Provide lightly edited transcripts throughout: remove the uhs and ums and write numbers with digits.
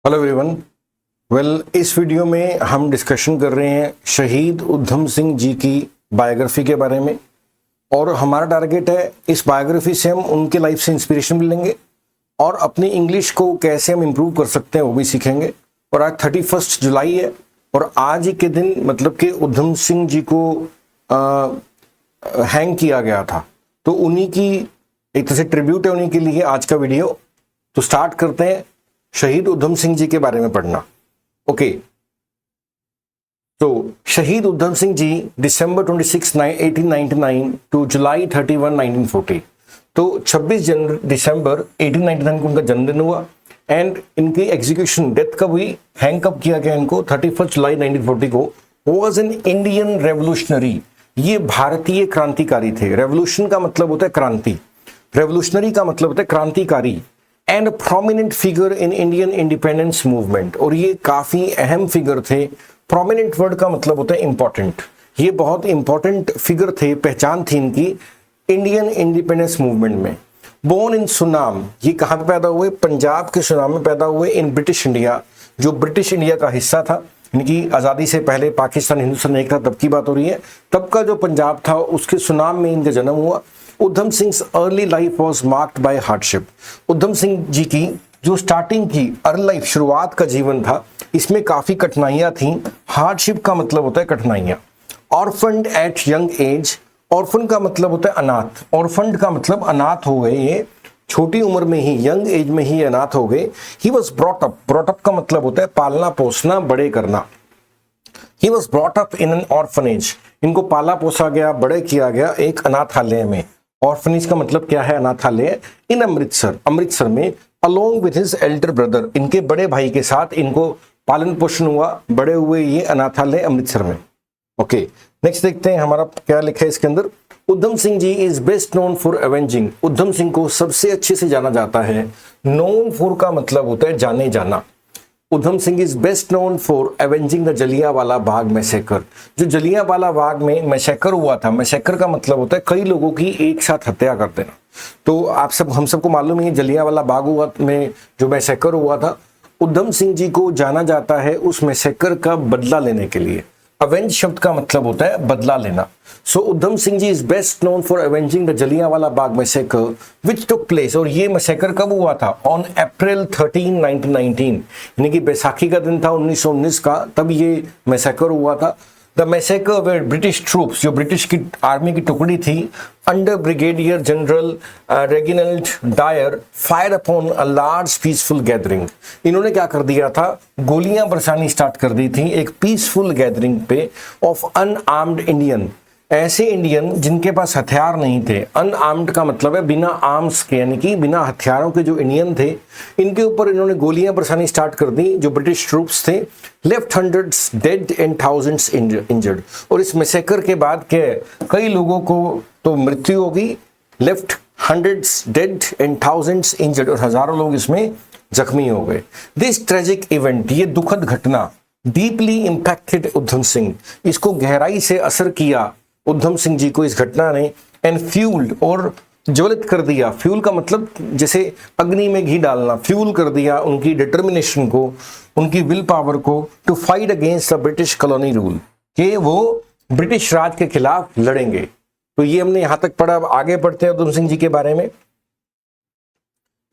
Hello everyone. इस video में हम डिस्कशन कर रहे हैं शहीद उधम सिंह जी की बायोग्राफी के बारे में, और हमारा टारगेट है इस बायोग्राफी से हम उनके लाइफ से इंस्पिरेशन मिलेंगे और अपनी इंग्लिश को कैसे हम इम्प्रूव कर सकते हैं वो भी सीखेंगे। और आज 31 जुलाई है और आज ही के दिन मतलब कि उधम सिंह जी को हैंग किया गया था, तो उन्हीं की एक तरह से ट्रिब्यूट है उन्हीं के लिए आज का वीडियो। तो स्टार्ट करते हैं शहीद उधम सिंह जी के बारे में पढ़ना। ओके, तो शहीद उधम सिंह जी दिसंबर 26 1899 टू जुलाई 31 1940, तो 26 दिसंबर 1899 को उनका जन्मदिन हुआ एंड इनकी एग्जीक्यूशन डेथ कब हुई, हैंग कब किया गया इनको 31 जुलाई 1940 को। वॉज एन इंडियन रेवोल्यूशनरी, ये भारतीय क्रांतिकारी थे। रेवोल्यूशन का मतलब होता है क्रांति, रेवोल्यूशनरी का मतलब होता है क्रांतिकारी, and prominent figure in Indian independence movement, और ये काफी अहम फिगर थे। प्रोमिनेंट वर्ड का मतलब होता है इंपॉर्टेंट, ये बहुत इंपॉर्टेंट फिगर थे, पहचान थी इनकी इंडियन इंडिपेंडेंस मूवमेंट में। बोर्न इन सुनाम, ये कहाँ पे पैदा हुए, पंजाब के सुनाम में पैदा हुए इन ब्रिटिश इंडिया, जो ब्रिटिश इंडिया का हिस्सा था। इनकी आज़ादी से पहले पाकिस्तान हिंदुस्तान एक था, तब की बात हो रही है। तब का जो पंजाब था उसके सुनाम में इनका जन्म हुआ। Udham Singh early life was marked by hardship, Udham Singh ji की जो स्टार्टिंग की अर्ली लाइफ शुरुआत का जीवन था इसमें काफ़ी कठिनाइयाँ थीं। हार्डशिप का मतलब होता है कठिनाइयाँ। ऑर्फन्ड एट यंग एज, ऑर्फन का मतलब होता है अनाथ, ऑर्फन्ड का मतलब अनाथ हो गए, ये छोटी उम्र में ही यंग एज में ही अनाथ हो गए। He was brought up, brought up का मतलब होता है पालना पोसना बड़े करना। He was brought up in an orphanage, इनको पाला पोसा गया बड़े किया गया एक अनाथालय में। ऑर्फनेज का मतलब क्या है, अनाथालय। इन अमृतसर, अमृतसर में along with his Elder brother, इनके बड़े भाई के साथ इनको पालन पोषण हुआ, बड़े हुए ये अनाथालय अमृतसर में। ओके, नेक्स्ट देखते हैं हमारा क्या लिखा है इसके अंदर। उधम Singh ji is best known for एवेंजिंग, Udham Singh को सबसे अच्छे से जाना जाता है। नोन फॉर का मतलब होता है जाने जाना। Udham Singh is best known for avenging the Jallianwala Bagh massacre, जो जलियांवाला बाग में मैसेकर हुआ था। मैसेकर का मतलब होता है कई लोगों की एक साथ हत्या कर देना। तो हम सबको मालूम है जलियांवाला बाग हुआ में जो मैसेकर हुआ था, उधम सिंह जी को जाना जाता है उस मैसेकर का बदला लेने के लिए। अवेंज शब्द का मतलब होता है बदला लेना। So Udham Singh ji is best known for avenging the Jallianwala Bagh massacre which took place, और ये मैसेकर कब हुआ था, ऑन अप्रैल 13 1919, यानी कि बैसाखी का दिन था 1919 का, तब ये मैसेकर हुआ था। The massacre where British troops, जो ब्रिटिश की आर्मी की टुकड़ी थी under brigadier general Reginald Dyer fire upon a large peaceful gathering, इन्होंने क्या कर दिया था, गोलियां बरसानी स्टार्ट कर दी थी एक पीसफुल गैदरिंग पे ऑफ अनआर्म्ड इंडियन, ऐसे इंडियन जिनके पास हथियार नहीं थे। अनआर्म्ड का मतलब है बिना आर्म्स के, यानी कि बिना हथियारों के जो इंडियन थे, इनके ऊपर इन्होंने गोलियां बरसानी स्टार्ट कर दी जो ब्रिटिश ट्रूप्स थे। Left hundreds dead and thousands injured, और इस मैसेकर के बाद क्या कई लोगों को तो मृत्यु होगी, left hundreds dead and thousands injured, और हजारों लोग इसमें जख्मी हो गए। दिस ट्रेजिक इवेंट, ये दुखद घटना डीपली इंपैक्टेड उधम सिंह, इसको गहराई से असर किया उधम सिंह जी को इस घटना ने, एंड फ्यूल्ड, और ज्वलित कर दिया। फ्यूल का मतलब जैसे अग्नि में घी डालना, फ्यूल कर दिया उनकी डिटर्मिनेशन को, उनकी विल पावर को, to fight against the British colony rule, कि वो ब्रिटिश राज के खिलाफ लड़ेंगे। तो ये हमने यहां तक पढ़ा। अब आगे पढ़ते हैं उधम सिंह जी के बारे में।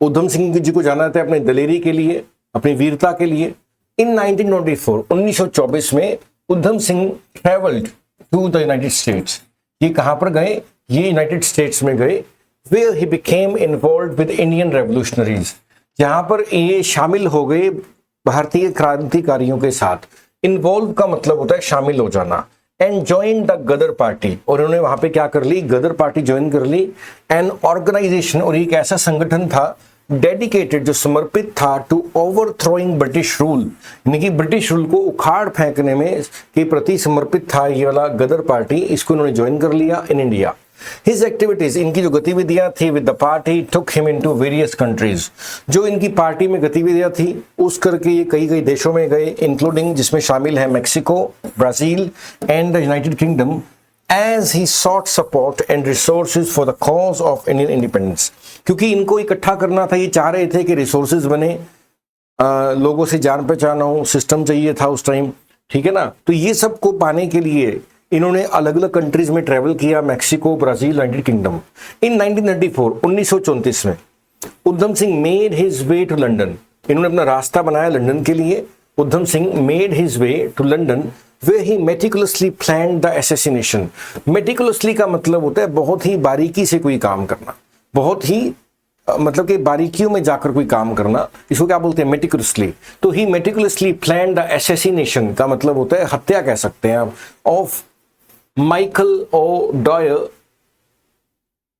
उधम सिंह जी को जाना जाता है अपने दलेरी के लिए, अपनी वीरता के लिए। इन 1924 में Udham Singh travelled to the United States, ये कहां पर गए, ये यूनाइटेड स्टेट्स में गए। Where he became involved with Indian revolutionaries, जहां पर ये शामिल हो गए भारतीय क्रांतिकारियों के साथ। इन्वॉल्व का मतलब होता है शामिल हो जाना। And join the Ghadar party, और उन्होंने वहां पे क्या कर ली, गदर पार्टी ज्वाइन कर ली। एन ऑर्गेनाइजेशन, और एक ऐसा संगठन था डेडिकेटेड, जो समर्पित था टू ओवरथ्रोइंग ब्रिटिश रूल, यानी कि ब्रिटिश रूल को उखाड़ फेंकने में के प्रति समर्पित था ये वाला गदर पार्टी। इसको उन्होंने ज्वाइन कर लिया इन इंडिया। हिज एक्टिविटीज, इनकी जो गतिविधियां थी with the party took him into various countries, जो इनकी पार्टी में गतिविधियां थी उस करके ये कई कई देशों में गए, इंक्लूडिंग जिसमें शामिल है Mexico, Brazil and the United kingdom. as he sought support and resources for the cause of Indian independence, क्योंकि इनको इकट्ठा करना था, ये चाह रहे थे कि रिसोर्सेज बने लोगों से जान पहचान हो, सिस्टम चाहिए था उस टाइम, ठीक है ना। तो ये सब को पाने के लिए इन्होंने अलग अलग कंट्रीज में ट्रेवल किया, Mexico, Brazil, United Kingdom. In 1934 1934 में Udham Singh made his way to London. इन्होंने अपना रास्ता बनाया लंदन के लिए। Udham Singh made his way to London where he meticulously planned the assassination। meticulously का मतलब होता है बहुत ही बारीकी से कोई काम करना, बहुत ही मतलब कि बारीकियों में जाकर कोई काम करना, इसको क्या बोलते हैं, मेटिकुलसली। तो he meticulously plan the assassination का मतलब होता है हत्या कह सकते हैं आप, of Michael O'Dwyer,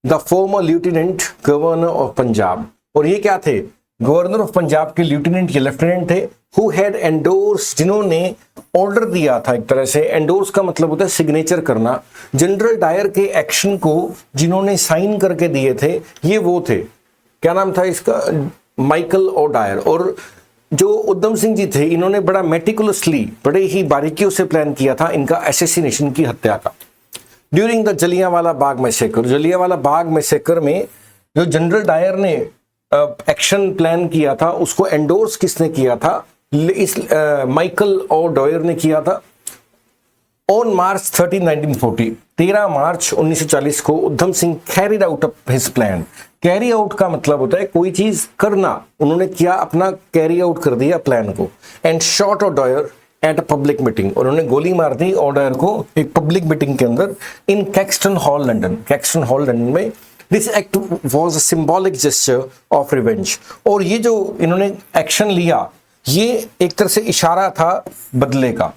the former lieutenant governor of Punjab. और ये क्या थे, गवर्नर ऑफ पंजाब के लेफ्टिनेंट या लेफ्टिनेंट थे, हु हैड एंडोर्स, जिन्होंने ऑर्डर दिया था। एक तरह से एंडोर्स का मतलब होता है सिग्नेचर करना। जनरल डायर के एक्शन को जिन्होंने साइन करके दिए थे ये वो थे, क्या नाम था इसका, माइकल ओ डायर। और जो उधम सिंह जी थे इन्होंने बड़ा मेटिकुलसली, बड़े ही बारीकियों से प्लान किया था इनका असैसिनेशन की, हत्या का। During the Jallianwala Bagh massacre, Jallianwala Bagh massacre में जो जनरल डायर ने एक्शन प्लान किया था उसको एंडोर्स किसने किया था, इस माइकल ओ डॉयर ने किया था। ऑन मार्च 13 1940, 13 मार्च 1940 को Udham Singh carried out his plan. Carry out का मतलब होता है कोई चीज करना, उन्होंने क्या अपना कैरी आउट कर दिया प्लान को। And shot O'Dwyer at a public meeting, उन्होंने गोली मार दी ओ डॉयर को एक पब्लिक मीटिंग के अंदर in Caxton hall London, Caxton hall London में। This act was a symbolic gesture of revenge. और ये जो इन्होंने एक्शन लिया ये एक तरह से इशारा था बदले का।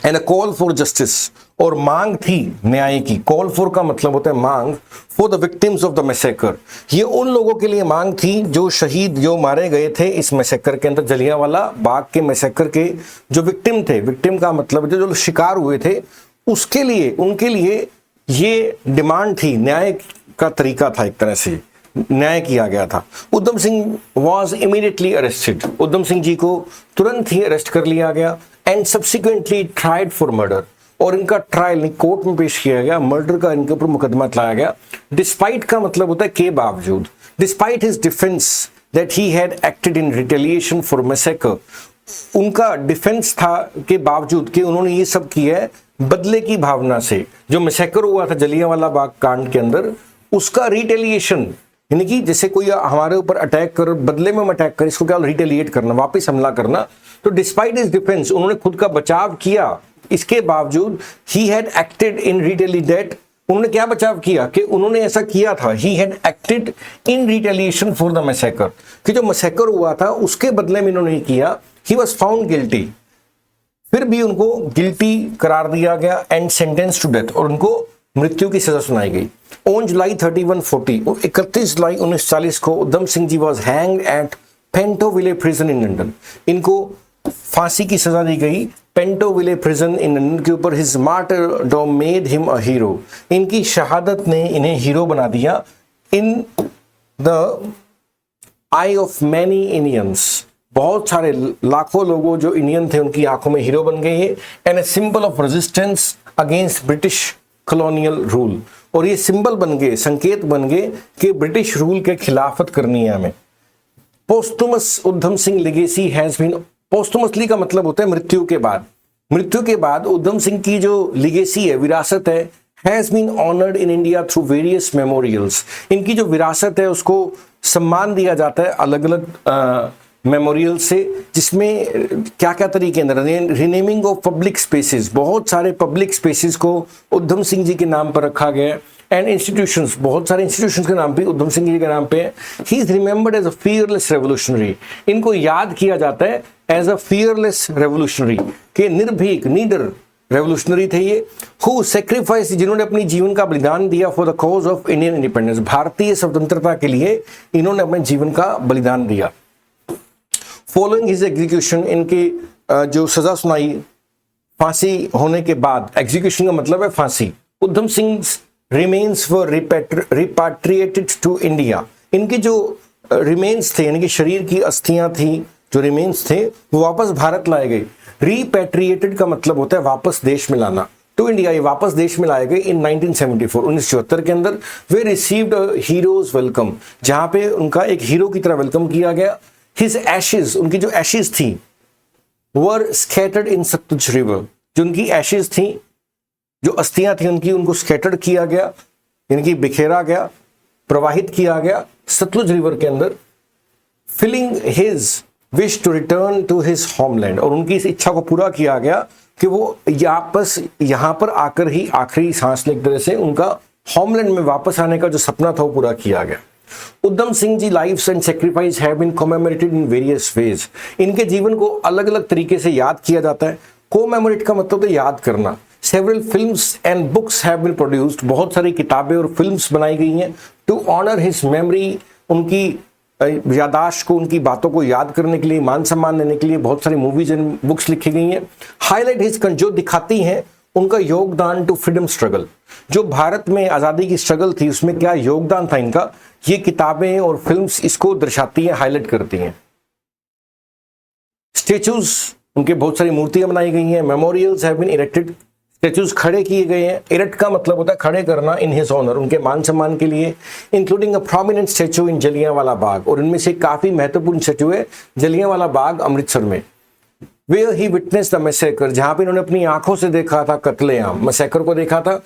And a call for justice, और मांग थी न्याय की। कॉल फॉर का मतलब होता है मांग, for the victims of the massacre, ये उन लोगों के लिए मांग थी जो शहीद, जो मारे गए थे इस मैसेकर के अंदर, जलियांवाला बाग के मैसेकर के जो विक्टिम थे। विक्टिम का मतलब जो शिकार हुए थे उसके लिए, उनके लिए ये डिमांड थी, न्याय का तरीका था, एक तरह से न्याय किया गया था। Udham Singh was immediately arrested, उधम सिंह जी को तुरंत ही अरेस्ट कर लिया गया। And subsequently tried for murder, और इनका ट्रायल कोर्ट में पेश किया गया, मर्डर का इनके ऊपर मुकदमा चलाया गया। डिस्पाइट का मतलब होता है के बावजूद, despite his defence that he had acted in retaliation for massacre, उनका डिफेंस था के बावजूद कि उन्होंने ये सब किया है बदले की भावना से। जो मैसेकर हुआ था जलियांवाला बाग कांड के अंदर, उसका रिटेलिएशन, यानी कि जैसे कोई हमारे ऊपर अटैक कर, बदले में हम अटैक कर, इसको क्या रिटेलिएट करना, वापस हमला करना। तो डिस्पाइट हिज डिफेंस, उन्होंने खुद का बचाव किया, इसके बावजूद he had acted in retaliate, उन्होंने क्या बचाव किया कि उन्होंने ऐसा किया था, he had acted in retaliation for the massacre, कि जो मैसेकर हुआ था उसके बदले में इन्होंने किया। ही वाज फाउंड गिल्टी, फिर भी उनको गिल्टी करार दिया गया एंड सेंटेंस टू डेथ, और उनको मृत्यु की सजा सुनाई गई। ऑन जुलाई 31 जुलाई 1940 को Udham Singh ji was hanged at Pentonville prison in London, इनको फांसी की सजा दी गई पेंटोविले प्रिजन इन लंदन के ऊपर। His martyrdom made him a hero, इनकी शहादत ने इन्हें हीरो बना दिया। In the I of many Indians, बहुत सारे लाखों लोगों जो इंडियन थे उनकी आंखों में हीरो बन गए ये। And a symbol of resistance against British colonial rule, और ये सिंबल बन गए, संकेत बन गए कि ब्रिटिश रूल के खिलाफत करनी है हमें। पोस्टुमस Udham Singh legacy has been, posthumously का मतलब होता है मृत्यु के बाद, मृत्यु के बाद उधम सिंह की जो लिगेसी है, विरासत है, has been honoured in India through various memorials, इनकी जो विरासत है उसको सम्मान दिया जाता है अलग अलग मेमोरियल से, जिसमें क्या क्या तरीके अंदर, रिनेमिंग ऑफ पब्लिक स्पेसेस, बहुत सारे पब्लिक स्पेसेस को उधम सिंह जी के नाम पर रखा गया। एंड इंस्टीट्यूशंस, बहुत सारे इंस्टीट्यूशंस के नाम पे उधम सिंह जी के नाम पे है। He is remembered as a fearless revolutionary, इनको याद किया जाता है एज अ फियरलेस रेवोल्यूशनरी, के निर्भीक, नीडर रेवोल्यूशनरी थे ये। हु सेक्रीफाइस, जिन्होंने अपनी जीवन का बलिदान दिया for the cause of Indian independence, भारतीय स्वतंत्रता के लिए इन्होंने अपने जीवन का बलिदान दिया। फॉलोइंग हिज एग्जीक्यूशन, इनके जो सजा सुनाई फांसी होने के बाद, एग्जीक्यूशन का मतलब है फांसी, Udham Singh remains were repatriated to India, इनके जो रिमेन्स थे यानी कि शरीर की अस्थियां थी, जो रिमेन्स थे वो वापस भारत लाए गए। रिपैट्रिएटेड का मतलब होता है वापस देश में लाना, टू इंडिया, ये वापस देश में लाए गए इन 1974 1974 के अंदर। वे रिसीव्ड हीरोज वेलकम, जहां पे उनका एक हीरो की तरह वेलकम किया गया। हिज एशेज, उनकी जो एशेज थी, वर स्कैटर्ड इन सतलुज रिवर, जो उनकी एशेज थी, जो अस्थियां थी उनकी, उनको स्कैटर्ड किया गया, यानी कि बिखेरा गया, प्रवाहित किया गया सतलुज रिवर के अंदर, filling his wish to return to his homeland, और उनकी इस इच्छा को पूरा किया गया कि वो वापस यहां पर आकर ही आखिरी सांस लेने, एक तरह से उनका होमलैंड में वापस आने का जो सपना था वो पूरा किया गया। Udham Singh ji lives and sacrifice have been commemorated in various ways, इनके जीवन को अलग अलग तरीके से याद किया जाता है। कोमेमोरेट का मतलब है याद करना। Several films and books have been produced, बहुत सारी किताबें और फिल्म्स बनाई गई हैं टू ऑनर हिज मेमोरी, उनकी यादाश्त को, उनकी बातों को याद करने के लिए, मान सम्मान देने के लिए बहुत सारी मूवीज एंड बुक्स लिखी गई हैं। हाईलाइट हिज, जो दिखाती हैं उनका योगदान टू फ्रीडम स्ट्रगल, जो भारत में आज़ादी की स्ट्रगल थी उसमें क्या योगदान था इनका, ये किताबें और फिल्म्स इसको दर्शाती हैं, हाईलाइट करती हैं। स्टेचूज, उनके बहुत सारी मूर्तियां बनाई गई हैं। Memorials have been erected, statues खड़े किए गए हैं। इरेक्ट का मतलब होता है खड़े करना, इन हिज ऑनर, उनके मान सम्मान के लिए, इंक्लूडिंग अ प्रोमिनेंट स्टेचू इन जलियांवाला बाग, और इनमें से काफी महत्वपूर्ण स्टेचू है जलियांवाला बाग अमृतसर में। Where he witnessed the massacre, जहां पे इन्होंने अपनी आंखों से देखा था कत्लेआम, मैसेकर को देखा था,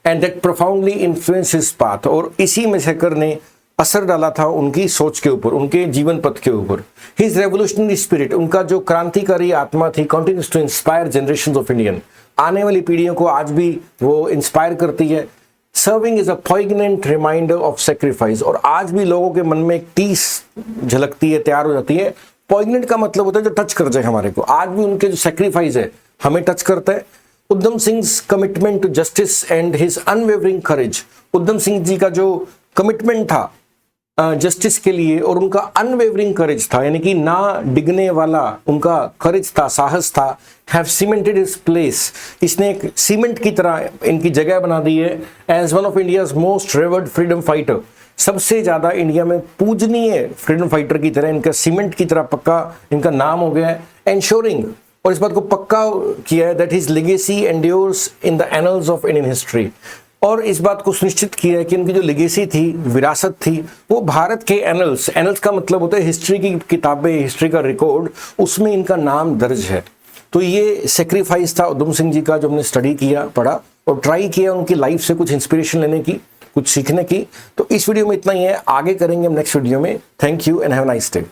and that profoundly influenced his path, और इसी मैसेकर ने असर डाला था उनकी सोच के ऊपर, उनके जीवन पथ के ऊपर। His revolutionary spirit, उनका जो क्रांतिकारी आत्मा थी, continues to inspire generations of Indian, आने वाली पीढ़ियों को आज भी वो इंस्पायर करती है। Serving is a poignant reminder of sacrifice, और आज भी लोगों के मन में एक टीस झलकती है, तैयार हो जाती है। पॉइग्नेंट का मतलब होता है जो टच कर जाए हमारे को, आज भी उनके जो सेक्रीफाइस है हमें टच करता है। Udham Singh commitment to justice and his unwavering courage, Udham Singh ji का जो कमिटमेंट था जस्टिस के लिए और उनका अनवेवरिंग करेज था, यानी कि ना डिगने वाला उनका करेज था, साहस था। हैव सीमेंटेड हिज प्लेस, इसने एक सीमेंट की तरह इनकी जगह बना दी है as one of India's most revered freedom fighter, सबसे ज्यादा इंडिया में पूजनीय फ्रीडम फाइटर की तरह इनका सीमेंट की तरह पक्का इनका नाम हो गया है। एंश्योरिंग, और इस बात को पक्का किया है that his legacy endures in the annuls of Indian history, और इस बात को सुनिश्चित किया है कि उनकी जो लेगेसी थी, विरासत थी, वो भारत के एनल्स, एनल्स का मतलब होता है हिस्ट्री की किताबें, हिस्ट्री का रिकॉर्ड, उसमें इनका नाम दर्ज है। तो ये सेक्रीफाइस था उधम सिंह जी का, जो हमने स्टडी किया, पढ़ा और ट्राई किया उनकी लाइफ से कुछ इंस्पिरेशन लेने की, कुछ सीखने की। तो इस वीडियो में इतना ही है, आगे करेंगे हम नेक्स्ट वीडियो में। Thank you and have a nice day.